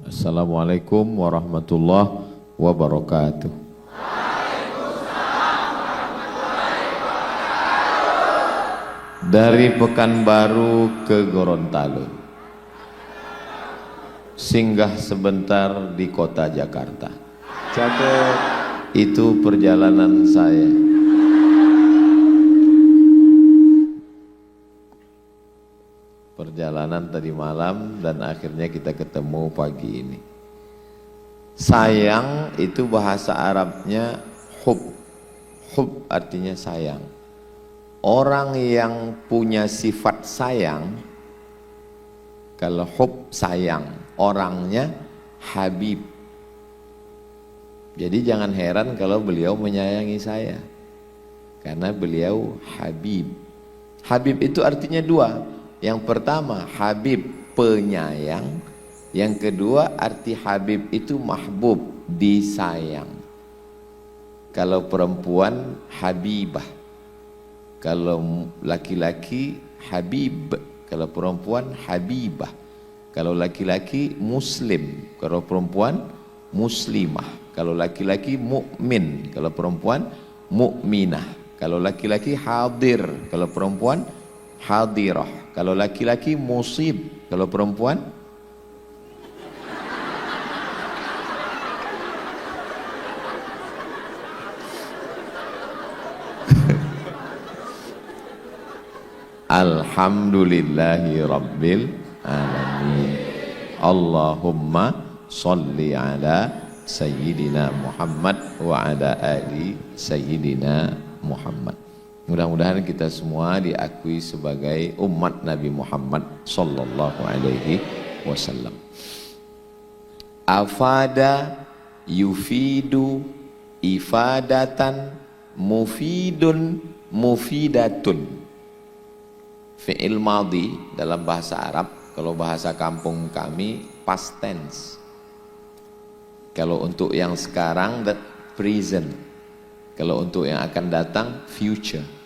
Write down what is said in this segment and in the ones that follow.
Assalamualaikum warahmatullahi wabarakatuh. Dari Pekanbaru ke Gorontalo, singgah sebentar di kota Jakarta. Cakep. Itu perjalanan saya. Perjalanan tadi malam dan akhirnya kita ketemu pagi ini. Sayang itu bahasa Arabnya hub. Hub artinya sayang. Orang yang punya sifat sayang, kalau hub sayang, orangnya Habib. Jadi jangan heran kalau beliau menyayangi saya, karena beliau Habib. Habib itu artinya dua. Yang pertama Habib penyayang, yang kedua arti Habib itu mahbub, disayang. Kalau perempuan Habibah, kalau laki-laki Habib, kalau perempuan Habibah. Kalau laki-laki Muslim, kalau perempuan Muslimah. Kalau laki-laki mukmin, kalau perempuan mukminah. Kalau laki-laki hadir, kalau perempuan hadirah. Kalau laki-laki musib, kalau perempuan Alhamdulillahi Rabbil Alamin. Allahumma salli ala Sayyidina Muhammad wa ala ali Sayyidina Muhammad. Mudah-mudahan kita semua diakui sebagai umat Nabi Muhammad sallallahu alaihi wasallam. Afada yufidu ifadatan mufidun mufidatun. Fi'il madhi dalam bahasa Arab, kalau bahasa kampung kami past tense. Kalau untuk yang sekarang that present. Kalau untuk yang akan datang future.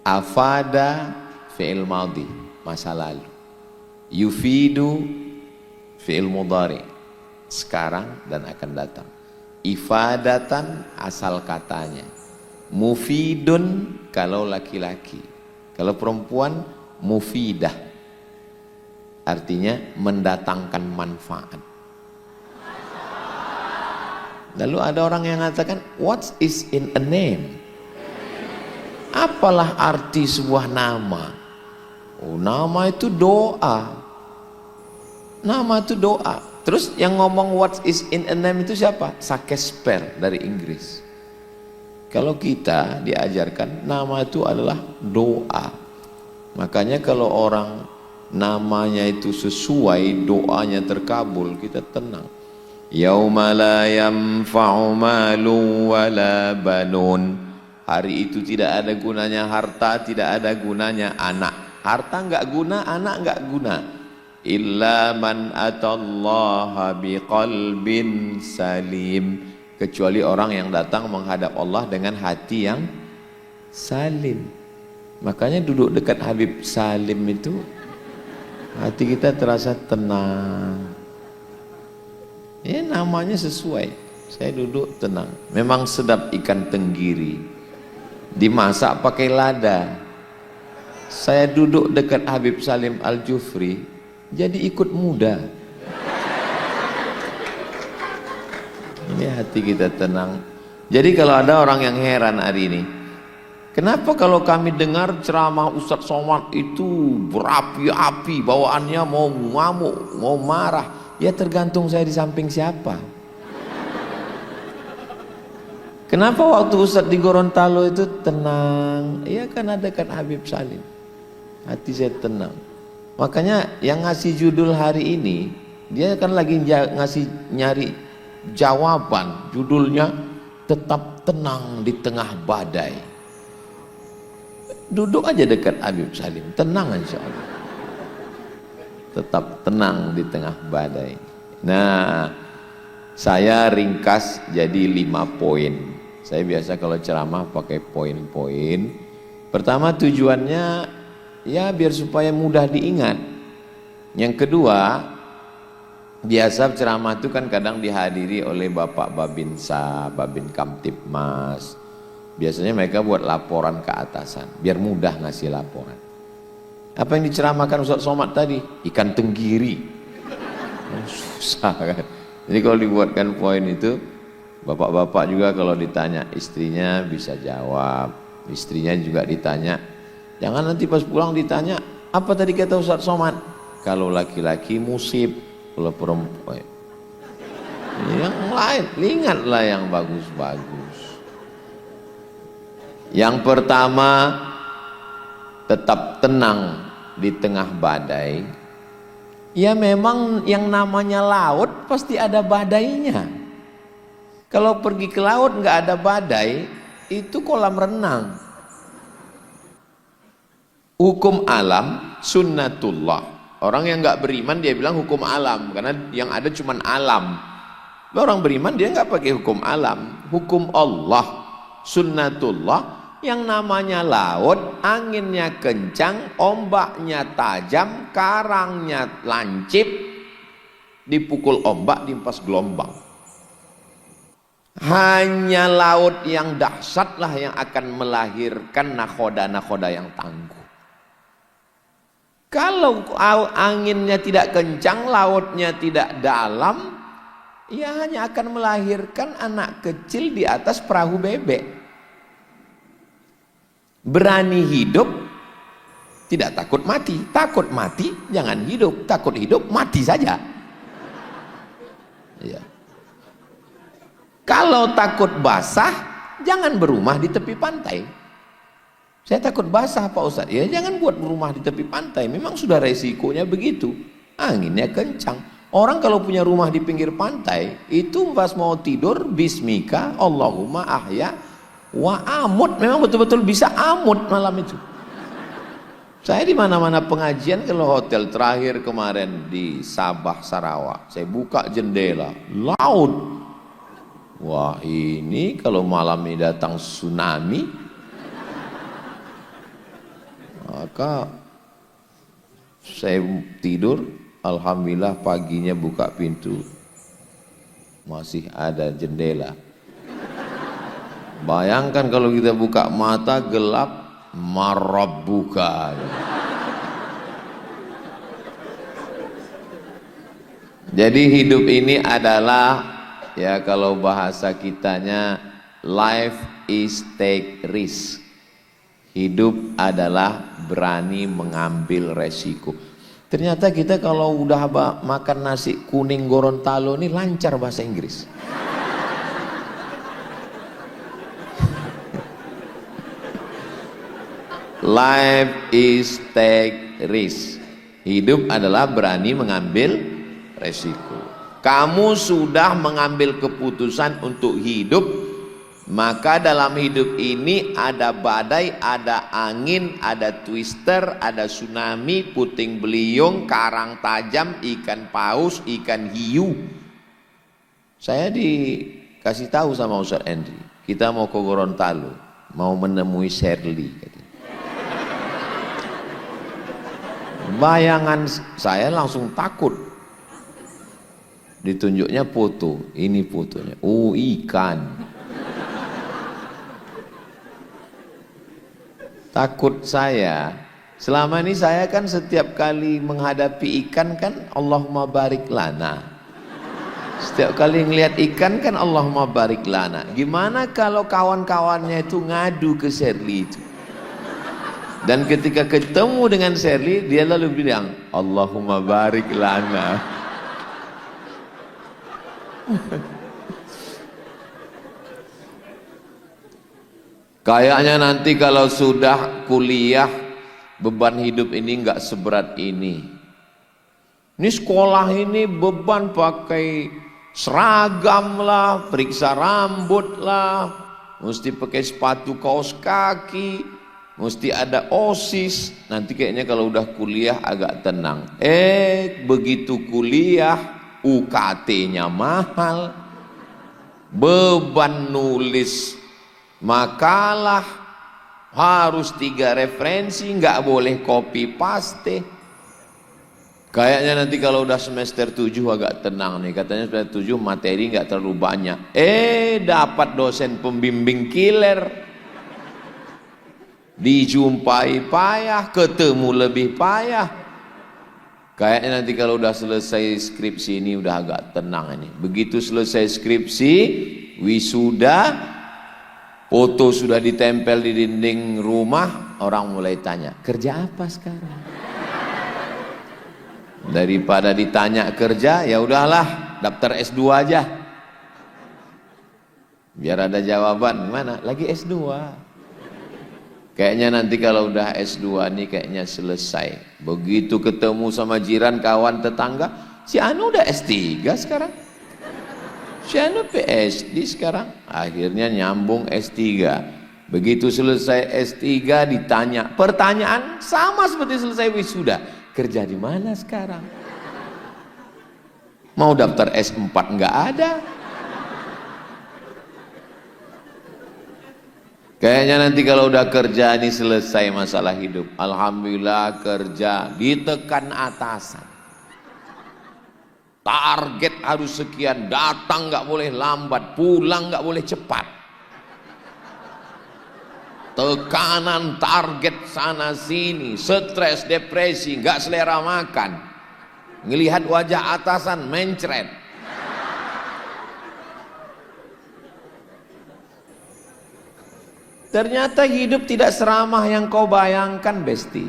Afada fi'il madhi, masa lalu. Yufidu fi'il mudhari, sekarang dan akan datang. Ifadatan asal katanya. Mufidun kalau laki-laki, kalau perempuan mufidah, artinya mendatangkan manfaat. Lalu ada orang yang mengatakan, what is in a name? Apalah arti sebuah nama? Oh, nama itu doa. Nama itu doa. Terus yang ngomong what is in a name itu siapa? Shakespeare dari Inggris. Kalau kita diajarkan nama itu adalah doa. Makanya kalau orang namanya itu sesuai, doanya terkabul, kita tenang. Yauma la yanfa'u malun wala banun. Hari itu tidak ada gunanya harta, tidak ada gunanya anak. Harta enggak guna, anak enggak guna. Illa man atallaha biqalbin salim. Kecuali orang yang datang menghadap Allah dengan hati yang salim. Makanya duduk dekat Habib Salim itu hati kita terasa tenang. Ya namanya sesuai. Saya duduk tenang. Memang sedap ikan tenggiri, dimasak pakai lada. Saya duduk dekat Habib Salim Al-Jufri, jadi ikut muda. Ini hati kita tenang. Jadi kalau ada orang yang heran hari ini, kenapa kalau kami dengar ceramah Ustadz Somad itu berapi-api, bawaannya mau ngamuk, mau marah? Ya tergantung saya di samping siapa. Kenapa waktu Ustadz di Gorontalo itu tenang? Iya kan ada kan Habib Salim. Hati saya tenang. Makanya yang ngasih judul hari ini, dia kan lagi ngasih nyari jawaban. Judulnya tetap tenang di tengah badai. Duduk aja dekat Habib Salim, tenang insya Allah. Tetap tenang di tengah badai. Nah, saya ringkas jadi 5 poin. Saya biasa kalau ceramah pakai poin-poin. Pertama tujuannya ya biar supaya mudah diingat. Yang kedua, biasa ceramah itu kan kadang dihadiri oleh Bapak Babinsa, Babin Kamtipmas. Biasanya mereka buat laporan ke atasan, biar mudah ngasih laporan. Apa yang diceramahkan Ustaz Somad tadi? Ikan tenggiri. Susah kan? Jadi kalau dibuatkan poin itu, bapak-bapak juga kalau ditanya istrinya bisa jawab, istrinya juga ditanya. Jangan nanti pas pulang ditanya, apa tadi kata Ustaz Somad? Kalau laki-laki musib, kalau perempuan yang lain, ingatlah yang bagus-bagus. Yang pertama, tetap tenang di tengah badai. Ya memang yang namanya laut pasti ada badainya. Kalau pergi ke laut nggak ada badai, itu kolam renang. Hukum alam sunnatullah. Orang yang nggak beriman dia bilang hukum alam, karena yang ada cuman alam. Orang beriman dia nggak pakai hukum alam, hukum Allah, sunnatullah. Yang namanya laut, anginnya kencang, ombaknya tajam, karangnya lancip, dipukul ombak, diempas gelombang. Hanya laut yang dahsyatlah yang akan melahirkan nakhoda-nakhoda yang tangguh. Kalau anginnya tidak kencang, lautnya tidak dalam, ya hanya akan melahirkan anak kecil di atas perahu bebek. Berani hidup, tidak takut mati. Takut mati, jangan hidup. Takut hidup, mati saja. Ya. Kalau takut basah, jangan berumah di tepi pantai. Saya takut basah Pak Ustadz. Ya jangan buat rumah di tepi pantai. Memang sudah resikonya begitu. Anginnya kencang. Orang kalau punya rumah di pinggir pantai, itu pas mau tidur, bismika, Allahumma ahya wa amut. Memang betul-betul bisa amut malam itu. Saya di mana-mana pengajian, kalau hotel terakhir kemarin di Sabah, Sarawak, saya buka jendela, laut. Wah ini kalau malam ini datang tsunami, maka saya tidur, alhamdulillah paginya buka pintu masih ada jendela. Bayangkan kalau kita buka mata gelap, marabbuka. Jadi hidup ini adalah, ya kalau bahasa kitanya, life is take risk. Hidup adalah berani mengambil resiko. Ternyata kita kalau udah makan nasi kuning Gorontalo ini lancar bahasa Inggris. Life is take risk. Hidup adalah berani mengambil resiko. Kamu sudah mengambil keputusan untuk hidup, maka dalam hidup ini ada badai, ada angin, ada twister, ada tsunami, puting beliung, karang tajam, ikan paus, ikan hiu. Saya dikasih tahu sama Ustaz Andri, kita mau ke Gorontalo, mau menemui Shirley. Bayangan saya langsung takut. Ditunjuknya foto, ini fotonya. Oh ikan. Takut saya, selama ini saya kan setiap kali menghadapi ikan kan Allahumma barik lana. Setiap kali ngelihat ikan kan Allahumma barik lana. Gimana kalau kawan-kawannya itu ngadu ke Shirley itu? Dan ketika ketemu dengan Shirley, dia lalu bilang Allahumma barik lana. Kayaknya nanti kalau sudah kuliah, beban hidup ini nggak seberat ini. Ini sekolah ini beban pakai seragam lah, periksa rambut lah, mesti pakai sepatu kaos kaki, mesti ada OSIS. Nanti kayaknya kalau udah kuliah agak tenang. Begitu kuliah, UKT-nya mahal, beban nulis makalah harus 3 referensi, nggak boleh copy paste. Kayaknya nanti kalau udah semester 7 agak tenang nih. Katanya semester 7 materi nggak terlalu banyak. Dapat dosen pembimbing killer. Dijumpai payah, ketemu lebih payah. Kayaknya nanti kalau udah selesai skripsi ini udah agak tenang ini. Begitu selesai skripsi, wisuda, foto sudah ditempel di dinding rumah, orang mulai tanya, kerja apa sekarang? Daripada ditanya kerja, ya udahlah, daftar S2 aja. Biar ada jawaban, mana? Lagi S2. Kayaknya nanti kalau udah S2 nih kayaknya selesai. Begitu ketemu sama jiran, kawan, tetangga, si Anu udah S3 sekarang. Si Anu PSD sekarang. Akhirnya nyambung S3. Begitu selesai S3 ditanya, pertanyaan sama seperti selesai wisuda. Kerja di mana sekarang? Mau daftar S4 nggak ada. Kayaknya nanti kalau udah kerja ini selesai masalah hidup. Alhamdulillah kerja ditekan atasan. Target harus sekian, datang nggak boleh lambat, pulang nggak boleh cepat. Tekanan target sana sini, stres, depresi, nggak selera makan, ngelihat wajah atasan mencret. Ternyata hidup tidak seramah yang kau bayangkan, Besti.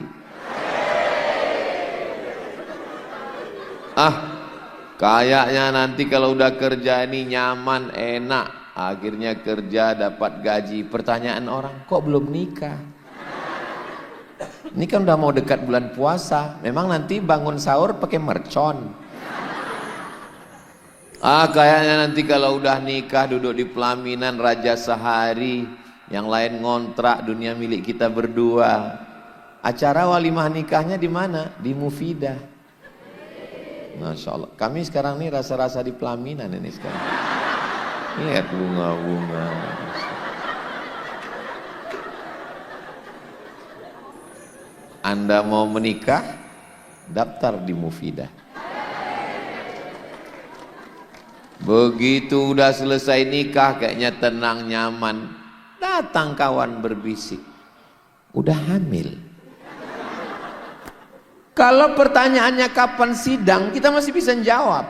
Kayaknya nanti kalau udah kerja ini nyaman, enak. Akhirnya kerja dapat gaji. Pertanyaan orang, kok belum nikah? Ini kan udah mau dekat bulan puasa. Memang nanti bangun sahur pakai mercon. Kayaknya nanti kalau udah nikah duduk di pelaminan raja sehari, yang lain ngontrak, dunia milik kita berdua. Acara walimah nikahnya di mana? Di Mufidah. Masya Allah. Kami sekarang nih rasa-rasa di pelaminan ini sekarang. Lihat bunga-bunga. Anda mau menikah, daftar di Mufidah. Begitu udah selesai nikah, kayaknya tenang, nyaman. Datang kawan berbisik, udah hamil. Kalau pertanyaannya kapan sidang, kita masih bisa jawab.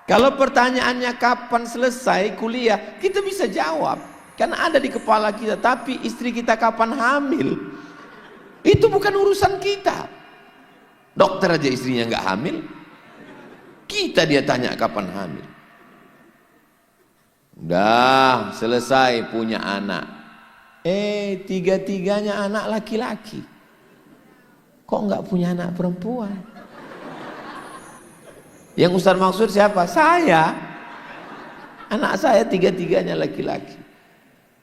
Kalau pertanyaannya kapan selesai kuliah, kita bisa jawab. Karena ada di kepala kita. Tapi istri kita kapan hamil, itu bukan urusan kita. Dokter aja istrinya nggak hamil, kita dia tanya kapan hamil. Udah selesai punya anak. Tiga-tiganya anak laki-laki. Kok nggak punya anak perempuan? Yang Ustaz maksud siapa? Saya. Anak saya tiga-tiganya laki-laki.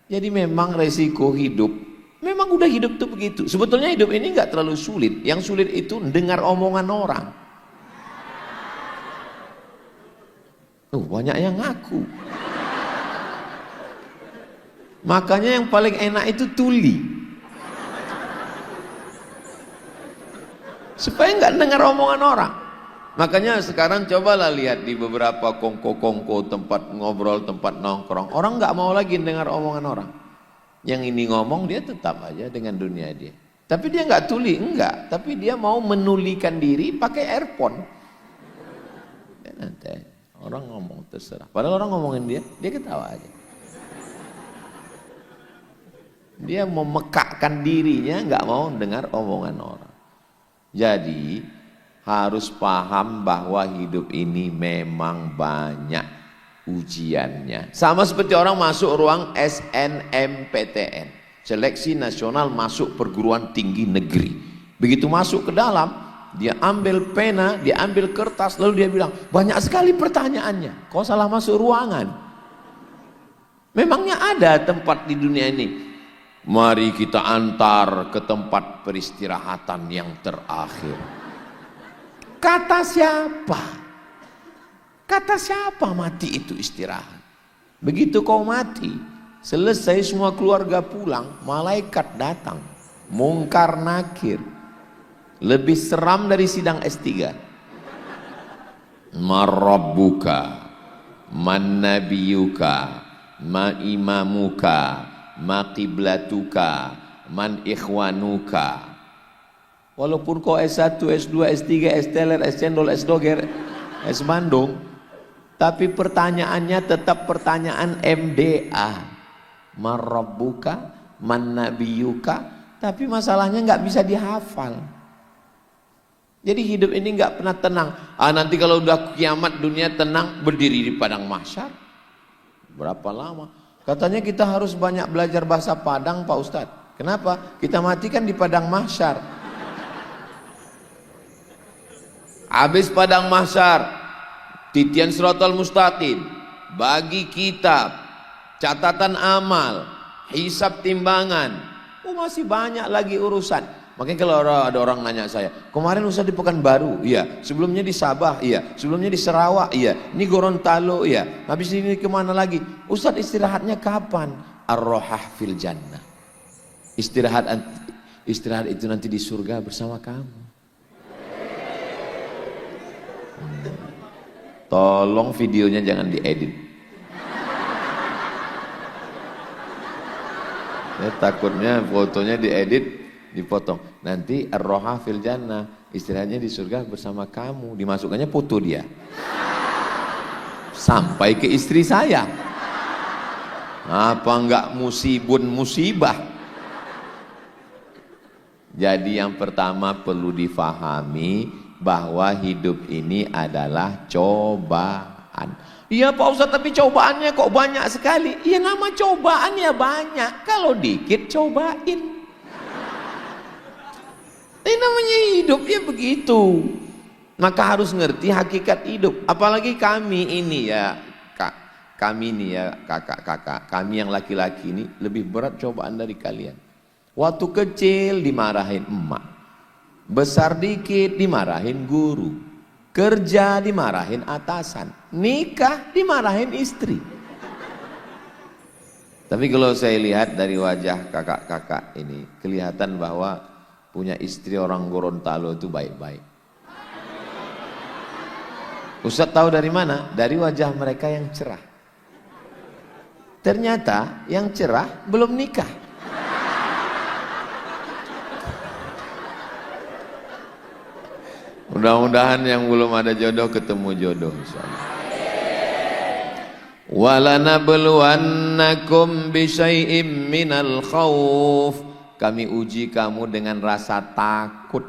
Jadi memang resiko hidup, memang udah hidup tuh begitu. Sebetulnya hidup ini nggak terlalu sulit. Yang sulit itu dengar omongan orang. Banyak yang ngaku. Makanya yang paling enak itu tuli. Supaya nggak dengar omongan orang. Makanya sekarang cobalah lihat di beberapa kongko-kongko, tempat ngobrol, tempat nongkrong. Orang nggak mau lagi dengar omongan orang. Yang ini ngomong, dia tetap aja dengan dunia dia. Tapi dia nggak tuli, enggak. Tapi dia mau menulikan diri pakai earphone. Ya, nanti orang ngomong terserah. Padahal orang ngomongin dia ketawa aja. Dia memekakkan dirinya, nggak mau dengar omongan orang. Jadi harus paham bahwa hidup ini memang banyak ujiannya. Sama seperti orang masuk ruang SNMPTN, seleksi nasional masuk perguruan tinggi negeri. Begitu masuk ke dalam, dia ambil pena, dia ambil kertas, lalu dia bilang, banyak sekali pertanyaannya. Kau salah masuk ruangan. Memangnya ada tempat di dunia ini? Mari kita antar ke tempat peristirahatan yang terakhir. Kata siapa? Kata siapa mati itu istirahat? Begitu kau mati, selesai semua keluarga pulang, malaikat datang, mungkar nakir. Lebih seram dari sidang S3. marabbuka, man nabiyuka, ma imamuka, ma qiblatuka, man ikhwanuka. Walaupun kau S1, S2, S3, S teler, S cendol, S doger, S Bandung, tapi pertanyaannya tetap pertanyaan MDA. Marabbuka, man nabiyuka, tapi masalahnya nggak bisa dihafal. Jadi hidup ini nggak pernah tenang. Nanti kalau udah kiamat dunia tenang, berdiri di padang mahsyar. Berapa lama? Katanya kita harus banyak belajar bahasa Padang, Pak Ustadz. Kenapa? Kita mati kan di padang mahsyar. Habis padang mahsyar, titian siratal mustaqim, bagi kitab, catatan amal, hisab timbangan. Masih banyak lagi urusan. Makanya kalau ada orang nanya saya, kemarin Ustaz di Pekanbaru, iya. Sebelumnya di Sabah, iya. Sebelumnya di Sarawak, iya. Ini Gorontalo, iya. Habis ini kemana lagi? Ustaz istirahatnya kapan? Ar-rohah fil jannah. Istirahat itu nanti di surga bersama kamu. Tolong videonya jangan diedit. Takutnya fotonya diedit, dipotong. Nanti ar-roha fil jannah, istirahatnya di surga bersama kamu. Dimasukkannya foto dia. Sampai ke istri saya. Apa enggak musibah? Jadi yang pertama perlu difahami bahwa hidup ini adalah cobaan. Iya Pak Ustadz, tapi cobaannya kok banyak sekali. Iya, nama cobaan ya banyak. Kalau dikit cobain. Ini namanya hidup ya begitu. Maka harus ngerti hakikat hidup. Apalagi kami ini ya, kami ini ya kakak-kakak, kami yang laki-laki ini lebih berat cobaan dari kalian. Waktu kecil dimarahin emak. Besar dikit dimarahin guru, kerja dimarahin atasan, nikah dimarahin istri. Tapi kalau saya lihat dari wajah kakak-kakak ini, kelihatan bahwa punya istri orang Gorontalo itu baik-baik. Ustaz tahu dari mana? Dari wajah mereka yang cerah. Ternyata yang cerah belum nikah. Mudah-mudahan yang belum ada jodoh ketemu jodoh insyaallah. Walanabluwannakum bisyai'im minal khauf. Kami uji kamu dengan rasa takut.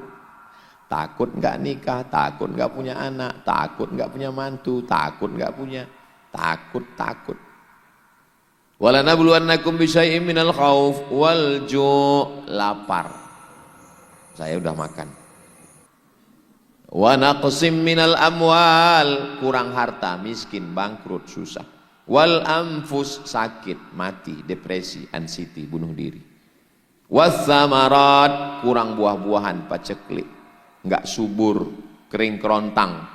Takut enggak nikah, takut enggak punya anak, takut enggak punya mantu, takut enggak punya, takut. Walanabluwannakum bisyai'im minal khauf wal ju', lapar. Saya udah makan. Wa naqsim minal amwal, kurang harta, miskin, bangkrut, susah. Wal anfus, sakit, mati, depresi, anxiety, bunuh diri. Was samarat, kurang buah-buahan, paceklik, enggak subur, kering kerontang.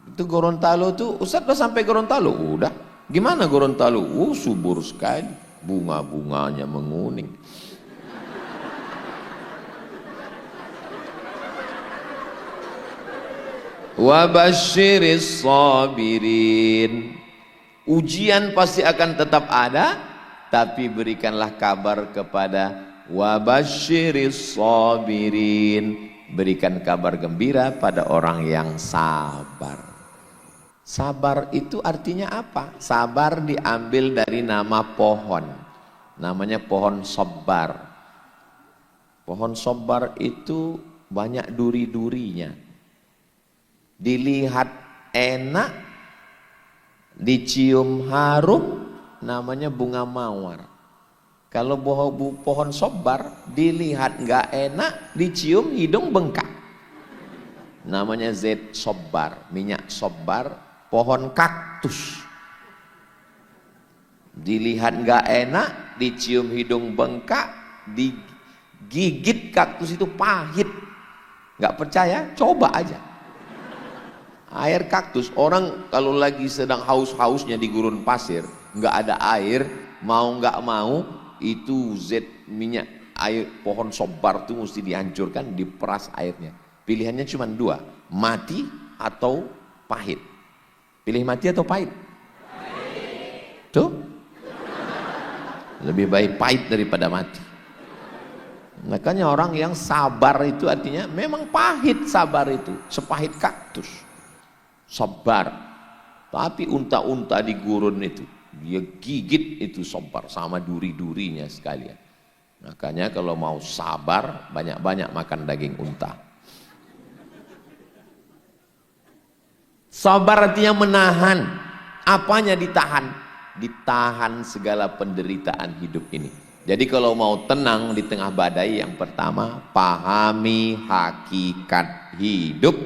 Itu Gorontalo tuh, Ustaz udah sampai Gorontalo? Udah. Gimana Gorontalo? Subur sekali, bunga-bunganya menguning. Wabasyiris sabirin. Ujian pasti akan tetap ada, tapi berikanlah kabar kepada wabasyiris sabirin. Berikan kabar gembira pada orang yang sabar. Sabar itu artinya apa? Sabar diambil dari nama pohon. Namanya pohon sobar. Pohon sobar itu banyak duri-durinya. Dilihat enak, dicium harum, namanya bunga mawar. Kalau pohon sobar dilihat nggak enak, dicium hidung bengkak, namanya zait sobar, minyak sobar. Pohon kaktus dilihat nggak enak, dicium hidung bengkak, digigit kaktus itu pahit. Nggak percaya? Coba aja. Air kaktus, orang kalau lagi sedang haus-hausnya di gurun pasir, nggak ada air, mau nggak mau, itu zat minyak air pohon sobar itu mesti dihancurkan, diperas airnya. Pilihannya cuma dua, mati atau pahit. Pilih mati atau pahit? Tuh, lebih baik pahit daripada mati. Makanya orang yang sabar itu artinya memang pahit. Sabar itu sepahit kaktus, sabar. Tapi unta-unta di gurun itu dia gigit itu sabar sama duri-durinya sekalian. Makanya kalau mau sabar banyak-banyak makan daging unta. Sabar artinya menahan. Apanya ditahan? Ditahan segala penderitaan hidup ini. Jadi kalau mau tenang di tengah badai, yang pertama pahami hakikat hidup,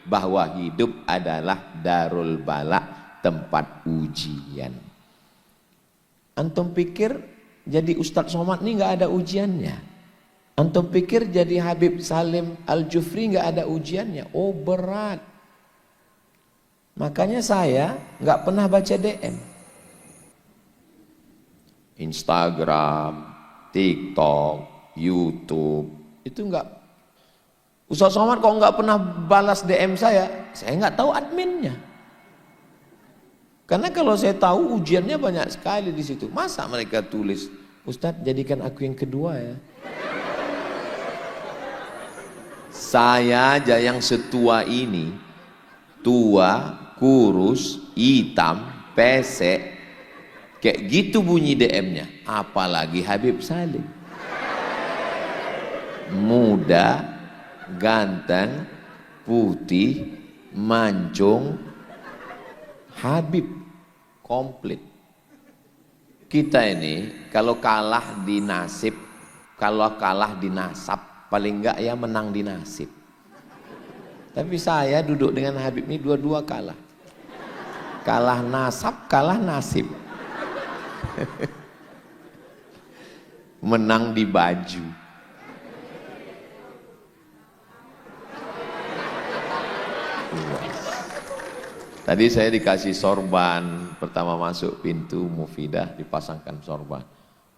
bahwa hidup adalah darul bala, tempat ujian. Antum pikir jadi Ustadz Somad ini nggak ada ujiannya? Antum pikir jadi Habib Salim Al-Jufri nggak ada ujiannya? Oh berat. Makanya saya nggak pernah baca DM. Instagram, TikTok, YouTube, itu enggak. Ustaz Somad kok enggak pernah balas DM saya enggak tahu adminnya. Karena kalau saya tahu ujiannya banyak sekali di situ. Masa mereka tulis, Ustadz jadikan aku yang kedua ya. Saya aja yang setua ini, tua, kurus, hitam, pesek, kayak gitu bunyi DM-nya. Apalagi Habib Salim, muda, ganteng, putih, mancung, Habib komplit. Kita ini kalau kalah di nasib, kalau kalah di nasab, paling enggak ya menang di nasib. Tapi saya duduk dengan Habib ini dua-dua kalah. Kalah nasab, kalah nasib. Menang di baju. Tadi saya dikasih sorban, pertama masuk pintu Mufidah dipasangkan sorban,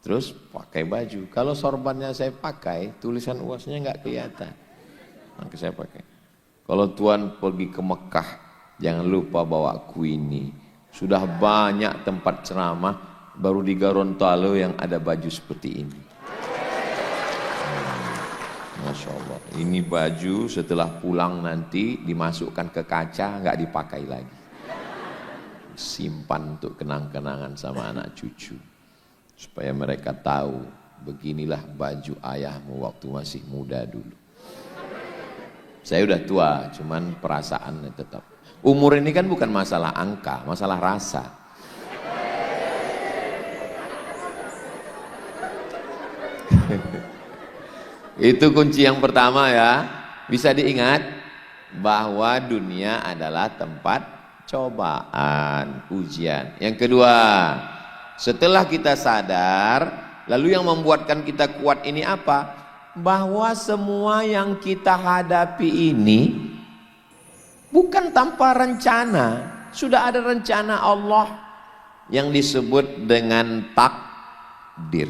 terus pakai baju. Kalau sorbannya saya pakai, tulisan UASnya nggak kelihatan, maka saya pakai. Kalau tuan pergi ke Mekah, jangan lupa bawa kuini. Sudah banyak tempat ceramah, baru di Gorontalo yang ada baju seperti ini. Masya Allah, ini baju setelah pulang nanti dimasukkan ke kaca, nggak dipakai lagi. Simpan untuk kenang-kenangan sama anak cucu, supaya mereka tahu beginilah baju ayahmu waktu masih muda dulu. Saya udah tua, cuman perasaannya tetap. Umur ini kan bukan masalah angka, masalah rasa. Itu kunci yang pertama ya. Bisa diingat bahwa dunia adalah tempat cobaan, ujian. Yang kedua, setelah kita sadar, lalu yang membuatkan kita kuat ini apa? Bahwa semua yang kita hadapi ini bukan tanpa rencana. Sudah ada rencana Allah yang disebut dengan takdir.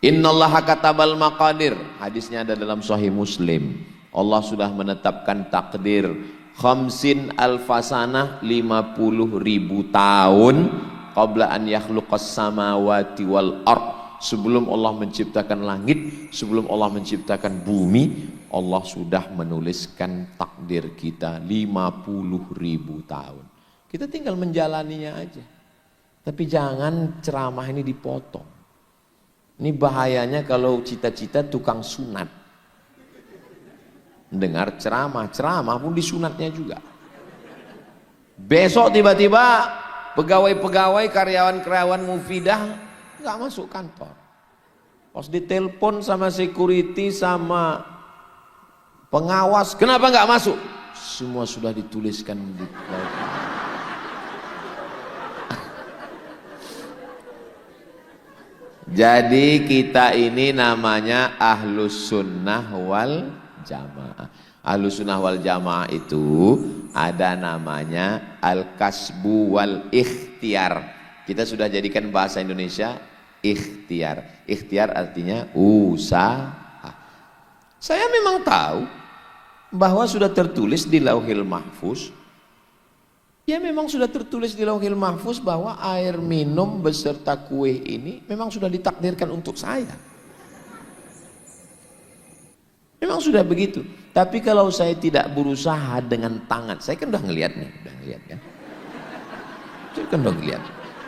Innallaha katabal maqadir. Hadisnya ada dalam Sahih Muslim. Allah sudah menetapkan takdir. Khamsin alfasanah, 50.000 tahun qabla an yakhluqas samawati wal ard. Sebelum Allah menciptakan langit, sebelum Allah menciptakan bumi, Allah sudah menuliskan takdir kita 50.000 tahun. Kita tinggal menjalaninya aja. Tapi jangan ceramah ini dipotong. Ini bahayanya kalau cita-cita tukang sunat. Dengar ceramah pun disunatnya juga. Besok tiba-tiba pegawai-pegawai, karyawan-karyawan Mufidah nggak masuk kantor. Pas ditelepon sama security, sama pengawas, kenapa nggak masuk? Semua sudah dituliskan di Jadi kita ini namanya Ahlus Sunnah wal Jamaah. Ahlus Sunnah wal Jamaah itu ada namanya Al-Kasbu wal Ikhtiar. Kita sudah jadikan bahasa Indonesia ikhtiar. Ikhtiar artinya usaha. Saya memang tahu bahwa sudah tertulis di Lauhil Mahfuz Ya memang sudah tertulis di Lauhil Mahfuz bahwa air minum beserta kue ini memang sudah ditakdirkan untuk saya. Memang sudah begitu. Tapi kalau saya tidak berusaha dengan tangan, saya kan udah ngeliat nih, kan? Saya kan udah ngeliat.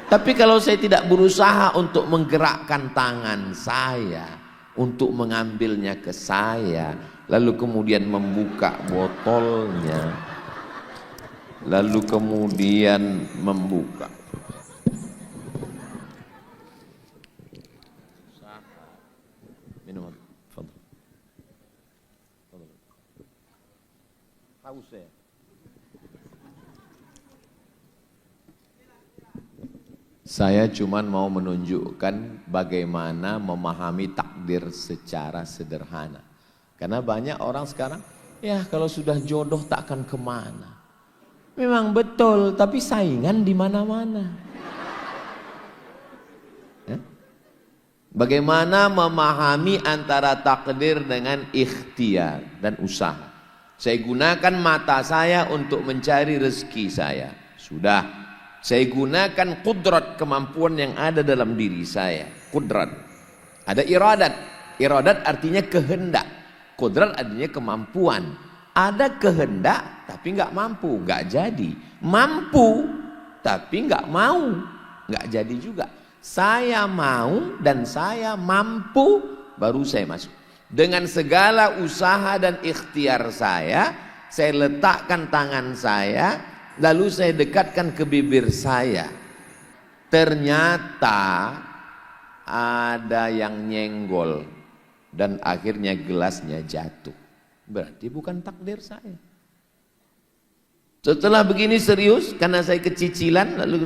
Tapi kalau saya tidak berusaha untuk menggerakkan tangan saya, untuk mengambilnya ke saya, lalu kemudian membuka botolnya, lalu kemudian membuka. Minum. Haus saya. Saya cuman mau menunjukkan bagaimana memahami takdir secara sederhana. Karena banyak orang sekarang, ya kalau sudah jodoh tak akan kemana. Memang betul, tapi saingan di mana-mana. Ya? Bagaimana memahami antara takdir dengan ikhtiar dan usaha. Saya gunakan mata saya untuk mencari rezeki saya. Sudah. Saya gunakan kudrat, kemampuan yang ada dalam diri saya. Kudrat. Ada iradat. Iradat artinya kehendak. Kudrat artinya kemampuan. Ada kehendak tapi nggak mampu, nggak jadi. Mampu tapi nggak mau, nggak jadi juga. Saya mau dan saya mampu, baru saya masuk. Dengan segala usaha dan ikhtiar saya letakkan tangan saya, lalu saya dekatkan ke bibir saya. Ternyata ada yang nyenggol dan akhirnya gelasnya jatuh. Berarti bukan takdir saya. Setelah begini serius, karena saya kecicilan, lalu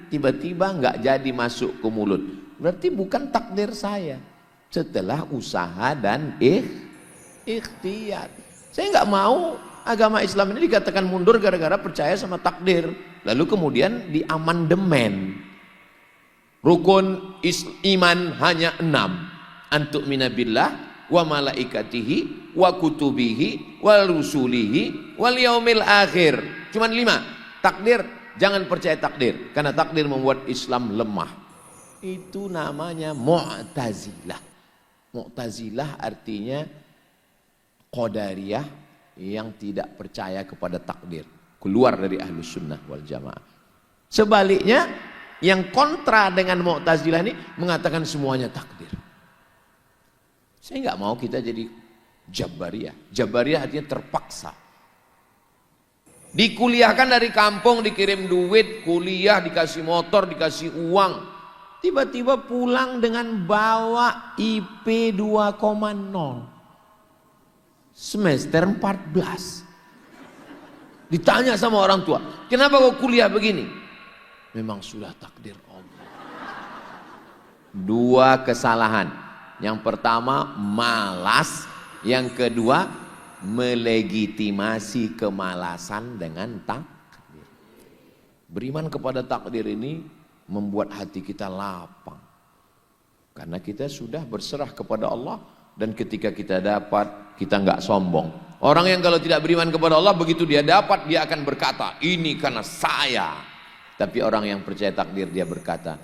tiba-tiba nggak jadi masuk ke mulut. Berarti bukan takdir saya. Setelah usaha dan ikhtiar. Saya nggak mau agama Islam ini dikatakan mundur gara-gara percaya sama takdir. Lalu kemudian diamandemen. Rukun iman hanya 6. Antuk minabillah wa malaikatihi wa kutubihi wal rusulihi wal yaumil akhir. Cuman 5. Takdir, jangan percaya takdir, karena takdir membuat Islam lemah. Itu namanya Mu'tazilah. Mu'tazilah artinya Qadariyah yang tidak percaya kepada takdir, keluar dari Ahlus Sunnah wal Jamaah. Sebaliknya, yang kontra dengan Mu'tazilah ini mengatakan semuanya takdir. Saya nggak mau kita jadi Jabariyah. Jabariyah artinya terpaksa. Dikuliahkan dari kampung, dikirim duit, kuliah, dikasih motor, dikasih uang. Tiba-tiba pulang dengan bawa IP 2,0. Semester 14. Ditanya sama orang tua, kenapa kau kuliah begini? Memang sudah takdir Allah. 2 kesalahan. Yang pertama malas, yang kedua melegitimasi kemalasan dengan takdir. Beriman kepada takdir ini membuat hati kita lapang. Karena kita sudah berserah kepada Allah, dan ketika kita dapat, kita nggak sombong. Orang yang kalau tidak beriman kepada Allah, begitu dia dapat, dia akan berkata, ini karena saya. Tapi orang yang percaya takdir, dia berkata,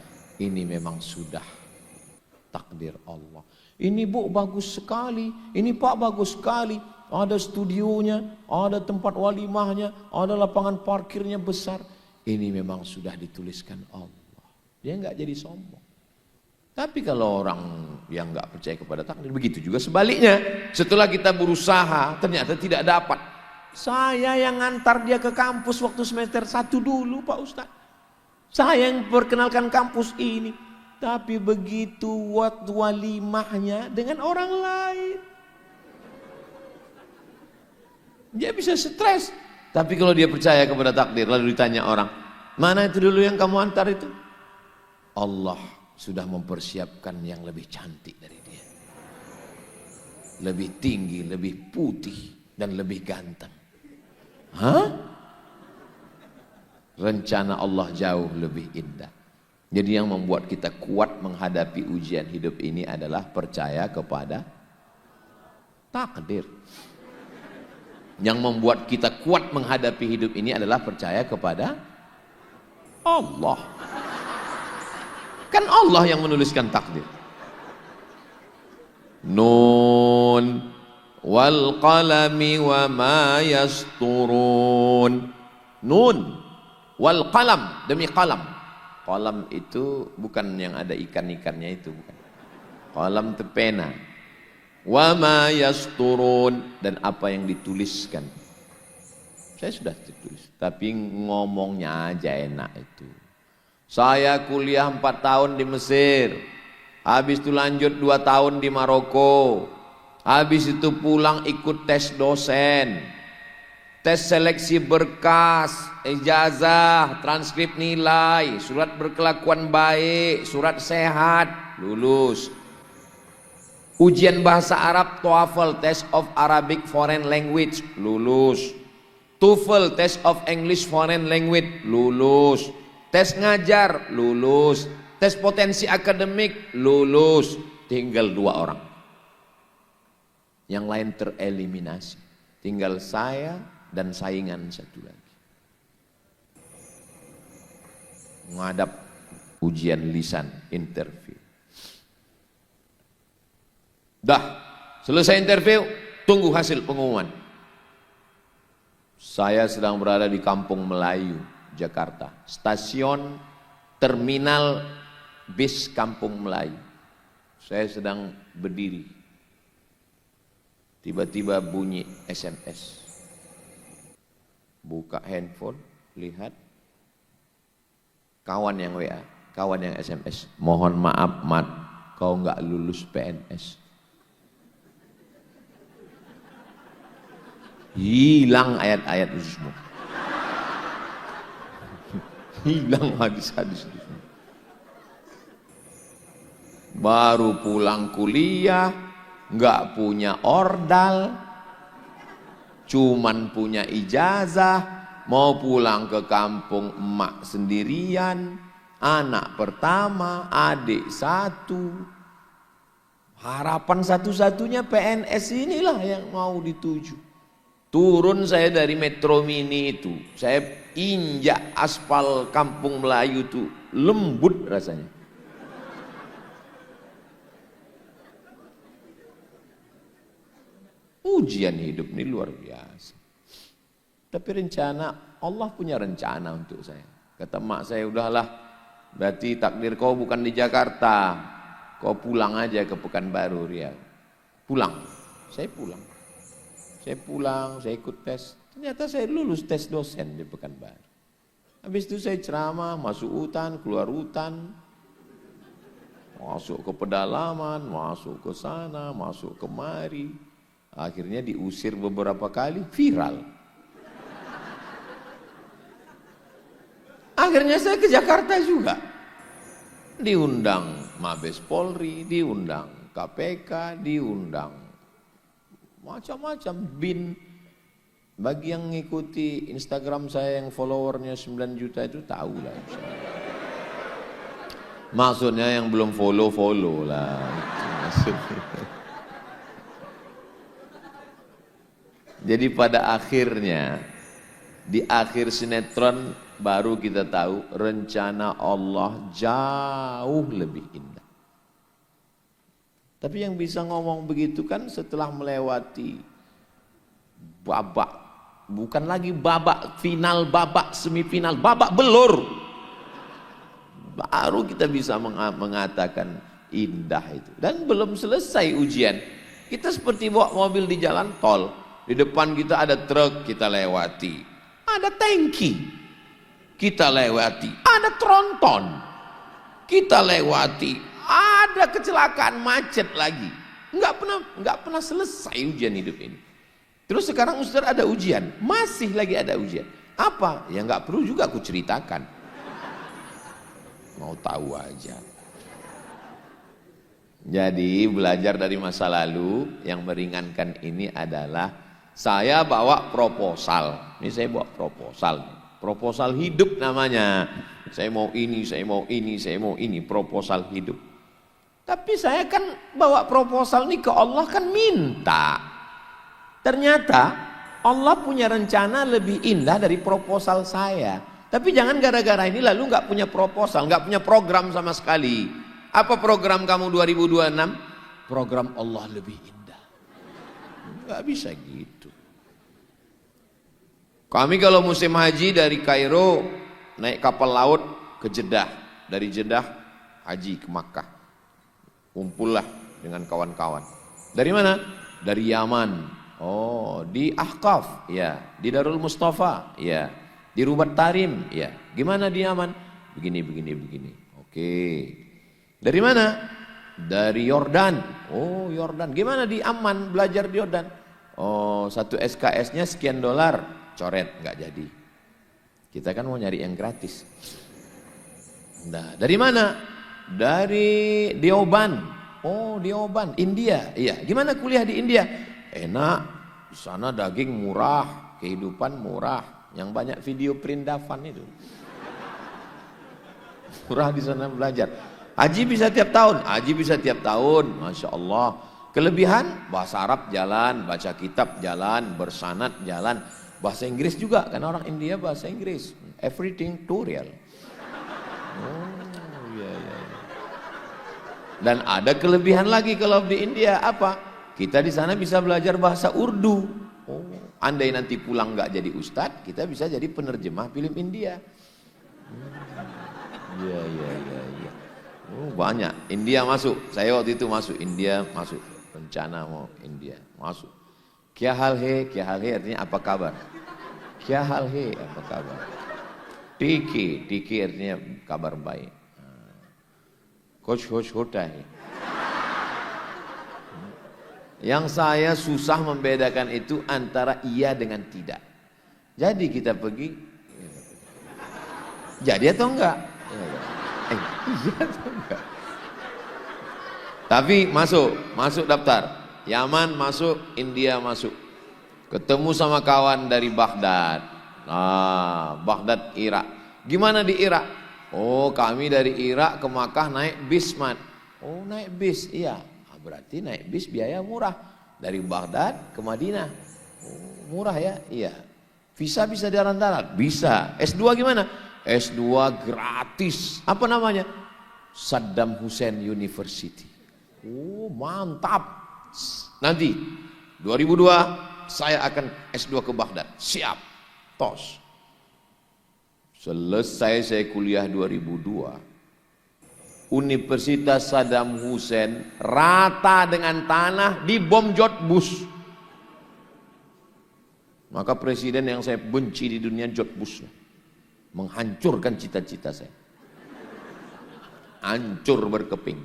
ini memang sudah takdir Allah. Ini Bu bagus sekali, ini Pak bagus sekali. Ada studionya, ada tempat walimahnya, ada lapangan parkirnya besar. Ini memang sudah dituliskan Allah. Dia nggak jadi sombong. Tapi kalau orang yang nggak percaya kepada takdir, begitu juga sebaliknya. Setelah kita berusaha, ternyata tidak dapat. Saya yang ngantar dia ke kampus waktu semester 1 dulu Pak Ustadz. Saya yang perkenalkan kampus ini. Tapi begitu waktu walimahnya dengan orang lain, dia bisa stres. Tapi kalau dia percaya kepada takdir, lalu ditanya orang, mana itu dulu yang kamu antar itu? Allah sudah mempersiapkan yang lebih cantik dari dia, lebih tinggi, lebih putih, dan lebih ganteng. Hah? Rencana Allah jauh lebih indah. Jadi yang membuat kita kuat menghadapi ujian hidup ini adalah percaya kepada takdir. Yang membuat kita kuat menghadapi hidup ini adalah percaya kepada Allah. Kan Allah yang menuliskan takdir. Nun wal qalami wa ma yasturun. Nun wal qalam, demi qalam. Qalam itu bukan yang ada ikan-ikannya itu, bukan. Qalam itu pena. Wa ma yasturun, dan apa yang dituliskan. Saya sudah tulis, tapi ngomongnya aja enak itu. Saya kuliah 4 tahun di Mesir, habis itu lanjut 2 tahun di Maroko, habis itu pulang ikut tes dosen, tes seleksi berkas, ijazah, transkrip nilai, surat berkelakuan baik, surat sehat, lulus. Ujian bahasa Arab, TOEFL, Test of Arabic Foreign Language, lulus. TOEFL, Test of English Foreign Language, lulus. Tes ngajar, lulus. Tes potensi akademik, lulus. Tinggal 2 orang. Yang lain tereliminasi. Tinggal saya dan saingan 1 lagi. Menghadap ujian lisan, interview. Dah, selesai interview, tunggu hasil pengumuman. Saya sedang berada di Kampung Melayu, Jakarta. Stasiun terminal bis Kampung Melayu. Saya sedang berdiri. Tiba-tiba bunyi SMS. Buka handphone, lihat. Kawan yang WA, kawan yang SMS. Mohon maaf, Mat, kau nggak lulus PNS. Hilang ayat-ayat itu semua. Hilang hadis-hadis itu semua. Baru pulang kuliah, nggak punya ordal, cuman punya ijazah, mau pulang ke kampung emak sendirian, anak pertama, adik 1. Harapan satu-satunya PNS inilah yang mau dituju. Turun saya dari Metro Mini itu, saya injak aspal Kampung Melayu itu, lembut rasanya. Ujian hidup ini luar biasa. Tapi rencana, Allah punya rencana untuk saya. Kata mak saya, udahlah, berarti takdir kau bukan di Jakarta, kau pulang aja ke Pekanbaru, Riau. Pulang, saya pulang. Saya pulang, saya ikut tes. Ternyata saya lulus tes dosen di Pekanbaru. Habis itu saya ceramah, masuk hutan, keluar hutan. Masuk ke pedalaman, masuk ke sana, masuk kemari. Akhirnya diusir beberapa kali, viral. Akhirnya saya ke Jakarta juga. Diundang Mabes Polri, diundang KPK, diundang macam-macam bin. Bagi yang ngikuti Instagram saya yang followernya 9 juta itu tahu lah. Maksudnya yang belum follow lah. Jadi pada akhirnya di akhir sinetron baru kita tahu rencana Allah jauh lebih indah. Tapi yang bisa ngomong begitu kan setelah melewati babak, bukan lagi babak final, babak semifinal, babak belur. Baru kita bisa mengatakan indah itu. Dan belum selesai ujian. Kita seperti bawa mobil di jalan tol. Di depan kita ada truk, kita lewati. Ada tangki, kita lewati. Ada tronton, kita lewati. Ada kecelakaan macet lagi. Enggak pernah selesai ujian hidup ini. Terus sekarang Ustaz ada ujian, masih lagi ada ujian. Apa? Ya enggak perlu juga aku ceritakan. Mau tahu aja. Jadi belajar dari masa lalu yang meringankan ini adalah saya bawa proposal. Ini saya bawa proposal. Proposal hidup namanya. Saya mau ini, saya mau ini, saya mau ini, proposal hidup. Tapi saya kan bawa proposal ini ke Allah kan minta. Ternyata Allah punya rencana lebih indah dari proposal saya. Tapi jangan gara-gara ini lalu nggak punya proposal, nggak punya program sama sekali. Apa program kamu 2026? Program Allah lebih indah. Nggak bisa gitu. Kami kalau musim haji dari Kairo naik kapal laut ke Jeddah, dari Jeddah haji ke Makkah. Kumpullah dengan kawan-kawan. Dari mana? Dari Yaman. Oh, di Ahqaf, ya, di Darul Mustafa, ya, di Rubat Tarim, ya. Gimana di Yaman? Begini. Oke. Dari mana? Dari Yordan. Oh, Yordan. Gimana di Amman belajar di Yordan? Oh, satu SKS-nya sekian dolar, coret, nggak jadi. Kita kan mau nyari yang gratis. Nah, dari mana? Dari Deoban. Oh, Deoban, India. Iya, gimana kuliah di India? Enak, di sana daging murah, kehidupan murah, yang banyak video perindavan itu. Murah di sana belajar. Haji bisa tiap tahun, Masya Allah. Kelebihan, bahasa Arab jalan, baca kitab jalan, bersanad jalan. Bahasa Inggris juga, karena orang India bahasa Inggris. Everything tutorial. Oh, iya. Dan ada kelebihan lagi kalau di India, apa? Kita di sana bisa belajar bahasa Urdu. Oh, andai nanti pulang nggak jadi ustadz, kita bisa jadi penerjemah film India. Iya. Oh, banyak. India masuk. Saya waktu itu masuk. India masuk. Rencana mau India masuk. Kya hal hai artinya apa kabar? Kya hal hai apa kabar? Tiki artinya kabar baik. Kuch hota hai. Yang saya susah membedakan itu antara iya dengan tidak. Jadi kita pergi, jadi atau enggak? Iya atau enggak? Tapi masuk daftar. Yaman masuk, India masuk. Ketemu sama kawan dari Baghdad. Baghdad, Irak. Gimana di Irak? Oh, kami dari Irak ke Makkah naik bis, Mat. Oh, naik bis, iya. Berarti naik bis biaya murah dari Baghdad ke Madinah. Oh, murah ya? Iya. Visa bisa jalan darat? Bisa. S2 gimana? S2 gratis. Apa namanya? Saddam Hussein University. Oh, mantap. Nanti 2002 saya akan S2 ke Baghdad. Siap. Tos. Selesai saya kuliah 2002. Universitas Saddam Hussein rata dengan tanah dibom George Bush. Maka presiden yang saya benci di dunia George Bush, menghancurkan cita-cita saya. Hancur berkeping.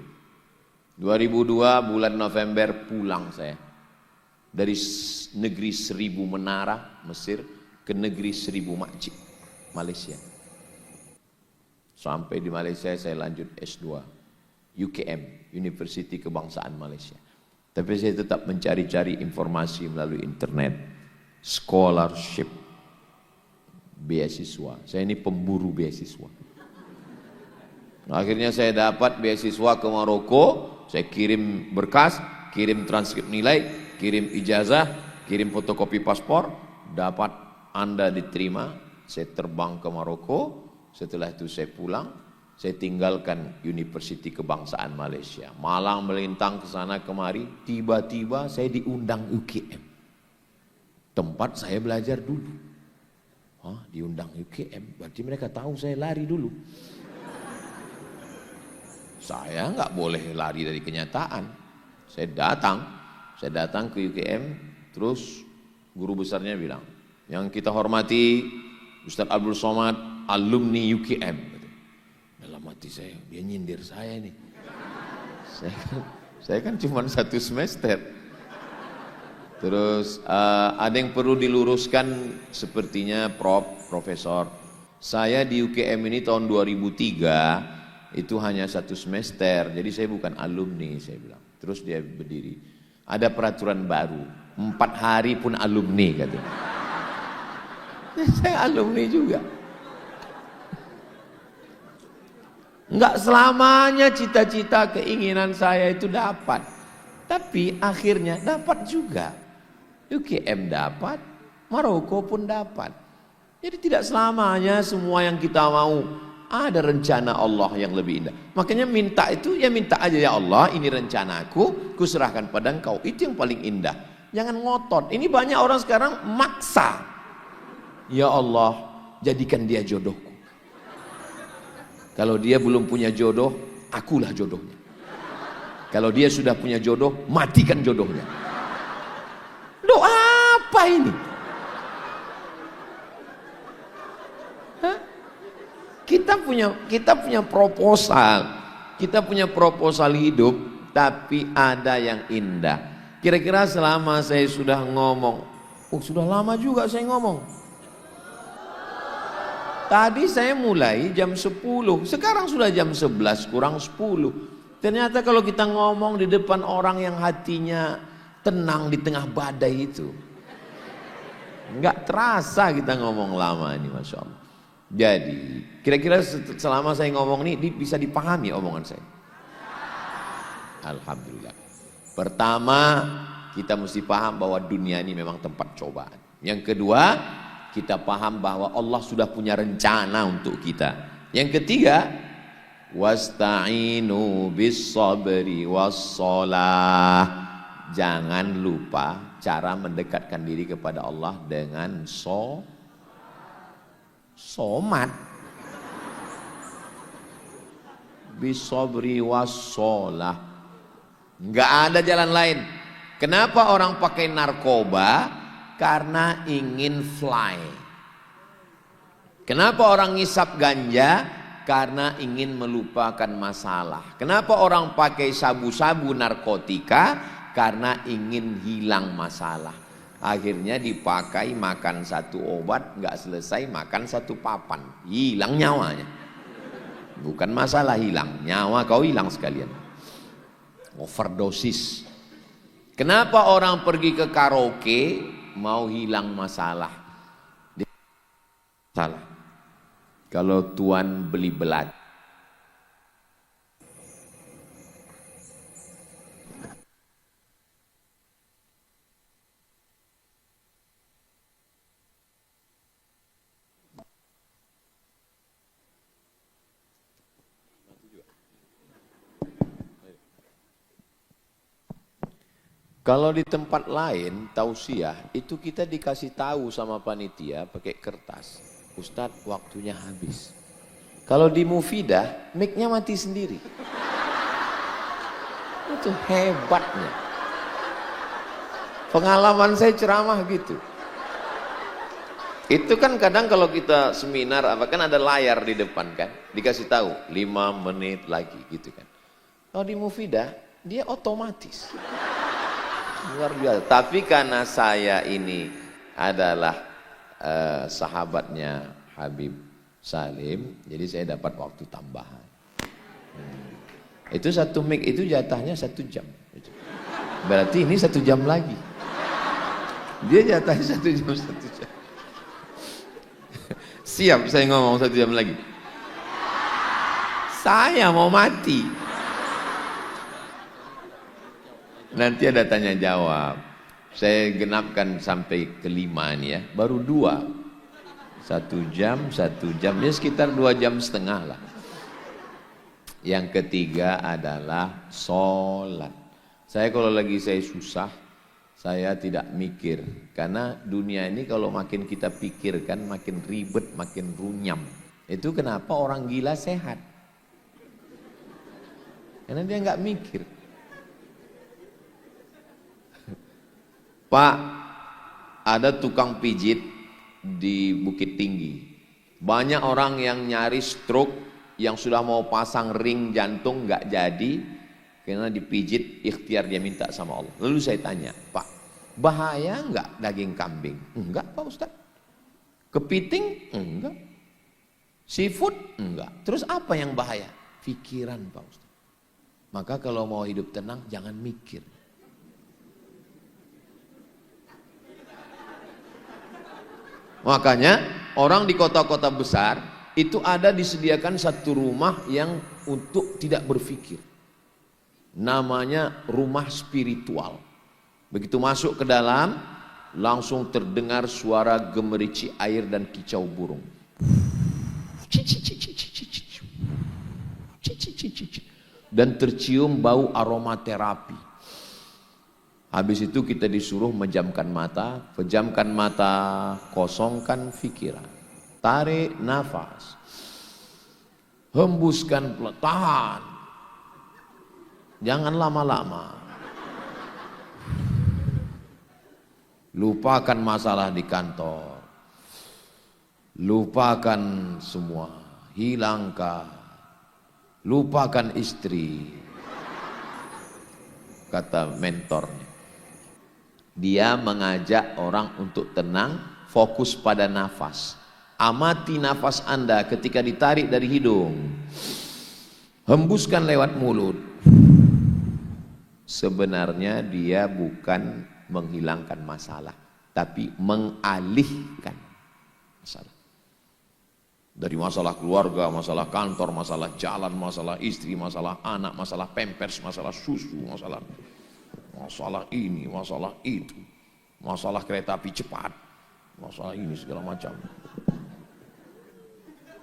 2002 bulan November pulang saya dari negeri 1000 menara Mesir ke negeri 1000 masjid Malaysia. Sampai di Malaysia saya lanjut S2 UKM, University Kebangsaan Malaysia. Tapi saya tetap mencari-cari informasi melalui internet, scholarship, beasiswa. Saya ini pemburu beasiswa. Akhirnya saya dapat beasiswa ke Maroko, saya kirim berkas, kirim transkrip nilai, kirim ijazah, kirim fotokopi paspor, dapat Anda diterima, saya terbang ke Maroko. Setelah itu saya pulang, saya tinggalkan Universiti Kebangsaan Malaysia. Malang melintang ke sana kemari, tiba-tiba saya diundang UKM. Tempat saya belajar dulu. Diundang UKM, berarti mereka tahu saya lari dulu. Saya nggak boleh lari dari kenyataan. Saya datang ke UKM, terus guru besarnya bilang, yang kita hormati Ustadz Abdul Somad, alumni UKM. Dalam hati saya, dia nyindir saya nih. Saya kan cuma 1 semester. Terus ada yang perlu diluruskan sepertinya Profesor. Saya di UKM ini tahun 2003 itu hanya 1 semester. Jadi saya bukan alumni, saya bilang. Terus dia berdiri. Ada peraturan baru, 4 hari pun alumni katanya. Saya alumni juga. Enggak selamanya cita-cita keinginan saya itu dapat. Tapi akhirnya dapat juga. UKM dapat, Maroko pun dapat. Jadi tidak selamanya semua yang kita mau, ada rencana Allah yang lebih indah. Makanya minta itu, ya minta aja, ya Allah ini rencanaku, kuserahkan pada Engkau. Itu yang paling indah. Jangan ngotot. Ini banyak orang sekarang maksa. Ya Allah, jadikan dia jodohku. Kalau dia belum punya jodoh, akulah jodohnya. Kalau dia sudah punya jodoh, matikan jodohnya. Doa apa ini? Hah? Kita punya proposal. Kita punya proposal hidup, tapi ada yang indah. Kira-kira selama saya sudah ngomong, sudah lama juga saya ngomong. Tadi saya mulai jam 10, sekarang sudah jam 11 kurang 10. Ternyata kalau kita ngomong di depan orang yang hatinya tenang di tengah badai itu, nggak terasa kita ngomong lama ini, Masya Allah. Jadi kira-kira selama saya ngomong ini bisa dipahami omongan saya? Alhamdulillah. Pertama, kita mesti paham bahwa dunia ini memang tempat cobaan. Yang kedua, kita paham bahwa Allah sudah punya rencana untuk kita. Yang ketiga, wasta'inu bis sabri wassalah. Jangan lupa cara mendekatkan diri kepada Allah dengan somat. Bis sabri wassalah. Enggak ada jalan lain. Kenapa orang pakai narkoba? Karena ingin fly. Kenapa orang ngisap ganja? Karena ingin melupakan masalah. Kenapa orang pakai sabu-sabu narkotika? Karena ingin hilang masalah. Akhirnya dipakai makan satu obat, nggak selesai makan satu papan, hilang nyawanya. Bukan masalah hilang, nyawa kau hilang sekalian. Overdosis. Kenapa orang pergi ke karaoke? Mau hilang masalah. Salah. Kalau tuan beli belat, kalau di tempat lain tausiah itu kita dikasih tahu sama panitia pakai kertas, Ustadz waktunya habis. Kalau di Mufidah mic-nya mati sendiri. Itu hebatnya. Pengalaman saya ceramah gitu. Itu kan kadang kalau kita seminar apa kan ada layar di depan kan, dikasih tahu 5 menit lagi gitu kan. Kalau di Mufidah dia otomatis. Luar biasa. Tapi karena saya ini adalah sahabatnya Habib Salim, jadi saya dapat waktu tambahan. Itu satu mic itu jatahnya 1 jam. Berarti ini 1 jam lagi. Dia jatahnya 1 jam 1 jam. Siap saya ngomong 1 jam lagi. Saya mau mati. Nanti ada tanya jawab. Saya genapkan sampai kelima nih ya. Baru 2. 1 jam, 1 jam. Ya sekitar 2 jam setengah lah. Yang ketiga adalah sholat. Saya kalau lagi saya susah, saya tidak mikir. Karena dunia ini kalau makin kita pikirkan, makin ribet, makin runyam. Itu kenapa orang gila sehat. Karena dia nggak mikir. Pak, ada tukang pijit di Bukit Tinggi. Banyak orang yang nyari stroke, yang sudah mau pasang ring jantung nggak jadi karena dipijit, ikhtiar dia minta sama Allah. Lalu saya tanya, Pak, bahaya nggak daging kambing? Enggak Pak Ustadz. Kepiting? Enggak. Seafood? Enggak. Terus apa yang bahaya? Pikiran Pak Ustadz. Maka kalau mau hidup tenang jangan mikir. Makanya orang di kota-kota besar itu ada disediakan satu rumah yang untuk tidak berpikir. Namanya rumah spiritual. Begitu masuk ke dalam, langsung terdengar suara gemerici air dan kicau burung. Dan tercium bau aromaterapi. Habis itu kita disuruh menjamkan mata, kosongkan pikiran, tarik nafas, hembuskan pelan, tahan, jangan lama-lama. Lupakan masalah di kantor, lupakan semua, hilangkan, lupakan istri, kata mentornya. Dia mengajak orang untuk tenang, fokus pada nafas. Amati nafas Anda ketika ditarik dari hidung, hembuskan lewat mulut. Sebenarnya dia bukan menghilangkan masalah, tapi mengalihkan masalah. Dari masalah keluarga, masalah kantor, masalah jalan, masalah istri, masalah anak, masalah pampers, masalah susu, masalah ini, masalah itu, masalah kereta api cepat, masalah ini segala macam.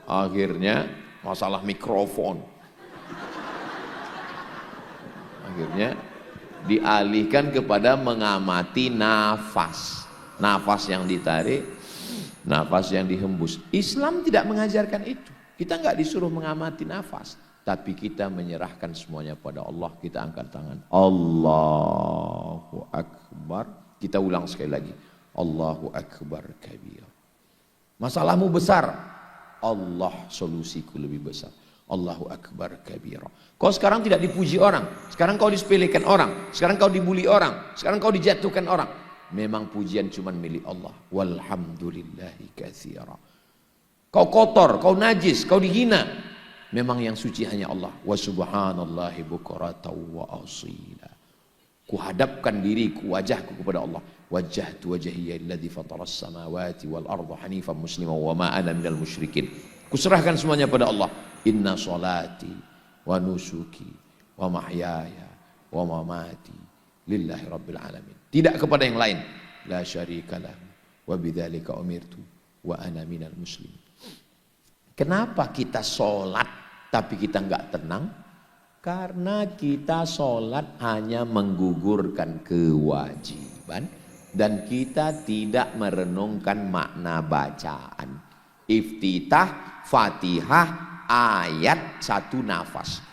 Akhirnya masalah mikrofon. Akhirnya dialihkan kepada mengamati nafas. Nafas yang ditarik, nafas yang dihembus. Islam tidak mengajarkan itu. Kita nggak disuruh mengamati nafas, tapi kita menyerahkan semuanya pada Allah. Kita angkat tangan, Allahu Akbar. Kita ulang sekali lagi, Allahu Akbar kabir. Masalahmu besar, Allah solusiku lebih besar. Allahu Akbar kabir. Kau sekarang tidak dipuji orang, sekarang kau disepelekan orang, sekarang kau dibully orang, sekarang kau dijatuhkan orang. Memang pujian cuma milik Allah. Walhamdulillahi katsira. Kau kotor, kau najis, kau dihina, memang yang suci hanya Allah. Wa subhanallahi bukratan wa asila. Kuhadapkan diriku, wajahku kepada Allah. Wajjahtu wajhiya alladzi fataras samawati wal arda hanifan musliman wa ma ana minal musyrikin. Kuserahkan semuanya pada Allah. Inna salati wa nusuki wa mahyaya wa mamati lillahi rabbil alamin. Tidak kepada yang lain. La syarika lahu wa bidzalika umirtu wa ana minal muslimin. Kenapa kita sholat tapi kita enggak tenang? Karena kita sholat hanya menggugurkan kewajiban dan kita tidak merenungkan makna bacaan. Iftitah, Fatihah, ayat satu nafas.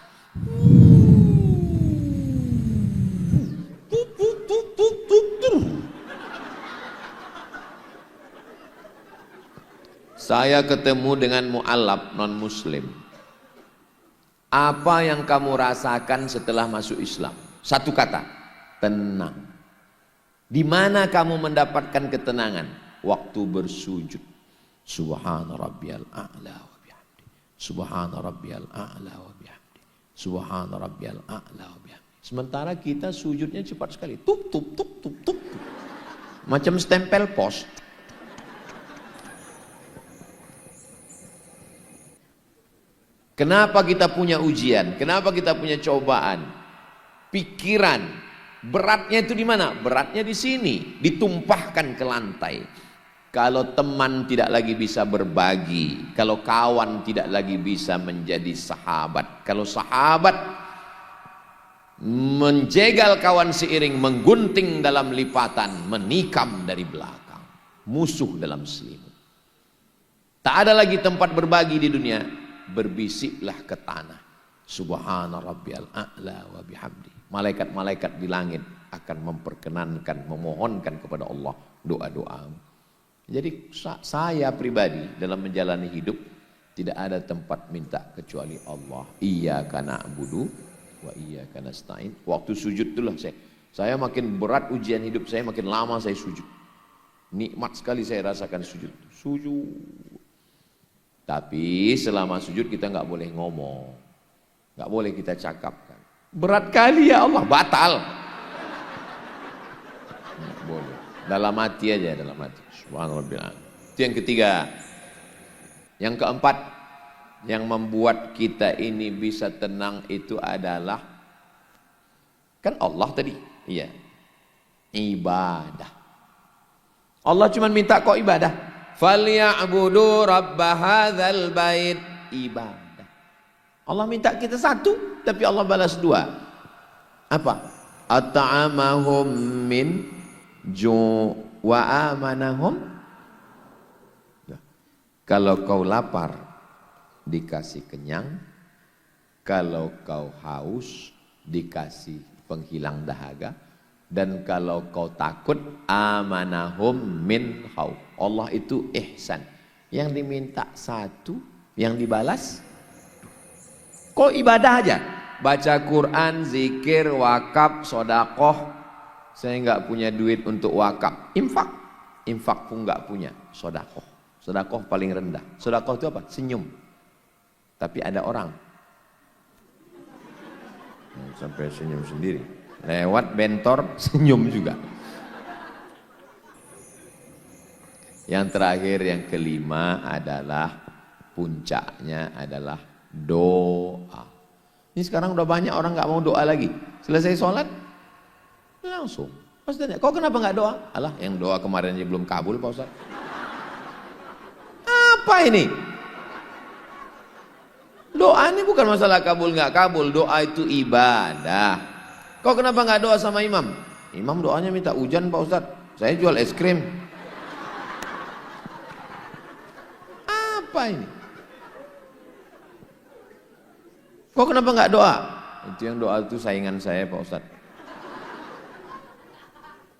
Saya ketemu dengan mu'alaf non-muslim. Apa yang kamu rasakan setelah masuk Islam? Satu kata, tenang. Di mana kamu mendapatkan ketenangan? Waktu bersujud. Subhana rabbiyal a'la wa bihamdi. Subhana rabbiyal a'la wa bihamdi. Subhana rabbiyal a'la wa bihamdi. Sementara kita sujudnya cepat sekali. Tup tup tup tup tup. Macam stempel pos. Kenapa kita punya ujian? Kenapa kita punya cobaan? Pikiran. Beratnya itu di mana? Beratnya di sini, ditumpahkan ke lantai. Kalau teman tidak lagi bisa berbagi, kalau kawan tidak lagi bisa menjadi sahabat, kalau sahabat menjegal kawan seiring, menggunting dalam lipatan, menikam dari belakang, musuh dalam selimut. Tak ada lagi tempat berbagi di dunia. Berbisiklah ke tanah. Subhana rabbiyal a'la wa bihamdi. Malaikat-malaikat di langit akan memperkenankan, memohonkan kepada Allah doa-doa. Jadi saya pribadi dalam menjalani hidup tidak ada tempat minta kecuali Allah. Iyyaka na'budu wa iyyaka nasta'in. Waktu sujud itulah saya makin berat ujian hidup saya, makin lama saya sujud. Nikmat sekali saya rasakan sujud. Sujud. Tapi selama sujud kita nggak boleh ngomong, nggak boleh kita cakapkan. Berat kali ya Allah, batal. Nggak boleh. Dalam hati aja, dalam hati. Subhanallah. Itu yang ketiga. Yang keempat, yang membuat kita ini bisa tenang itu adalah kan Allah tadi, iya, ibadah. Allah cuma minta kau ibadah. Falya'budu rabb hadzal bait. Ibadah. Allah minta kita satu, tapi Allah balas dua. Apa? At'amahum min ju' wa amanahum. Kalau kau lapar, dikasih kenyang. Kalau kau haus, dikasih penghilang dahaga. Dan kalau kau takut, amanahum min khauf. Allah itu ihsan. Yang diminta satu, yang dibalas kau ibadah aja. Baca Quran, zikir, wakaf, sodakoh. Saya nggak punya duit untuk wakaf. Infak. Infak pun nggak punya. Sodakoh. Sodakoh paling rendah. Sodakoh itu apa? Senyum. Tapi ada orang sampai senyum sendiri. Lewat bentor senyum juga. Yang terakhir, yang kelima adalah puncaknya adalah doa. Ini sekarang udah banyak orang nggak mau doa lagi. Selesai sholat langsung. Pas tanya, kau kenapa nggak doa? Alah, yang doa kemarin aja belum kabul Pak Ustaz. Apa ini? Doa ini bukan masalah kabul nggak kabul. Doa itu ibadah. Kau kenapa nggak doa sama imam? Imam doanya minta hujan Pak Ustaz. Saya jual es krim. Apa ini? Kau kenapa nggak doa? Itu yang doa itu saingan saya Pak Ustaz.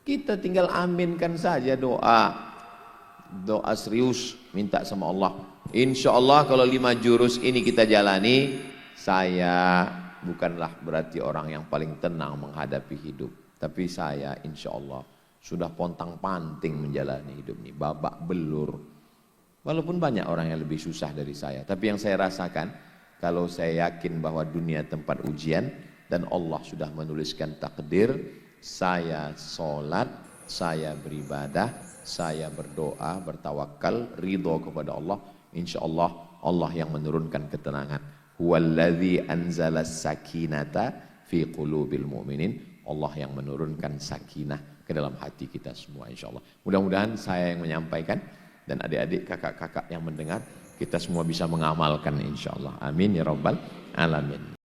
Kita tinggal aminkan saja doa. Doa serius, minta sama Allah. Insya Allah kalau 5 jurus ini kita jalani, saya bukanlah berarti orang yang paling tenang menghadapi hidup. Tapi saya insya Allah sudah pontang-panting menjalani hidup ini, babak belur. Walaupun banyak orang yang lebih susah dari saya. Tapi yang saya rasakan, kalau saya yakin bahwa dunia tempat ujian dan Allah sudah menuliskan takdir, saya sholat, saya beribadah, saya berdoa, bertawakal, ridho kepada Allah. Insya Allah, Allah yang menurunkan ketenangan. Huwallazi anzala sakinata fi qulubil mu'minin. Allah yang menurunkan sakinah ke dalam hati kita semua insya Allah. Mudah-mudahan saya yang menyampaikan dan adik-adik, kakak-kakak yang mendengar, kita semua bisa mengamalkan insya Allah. Amin ya rabbal alamin.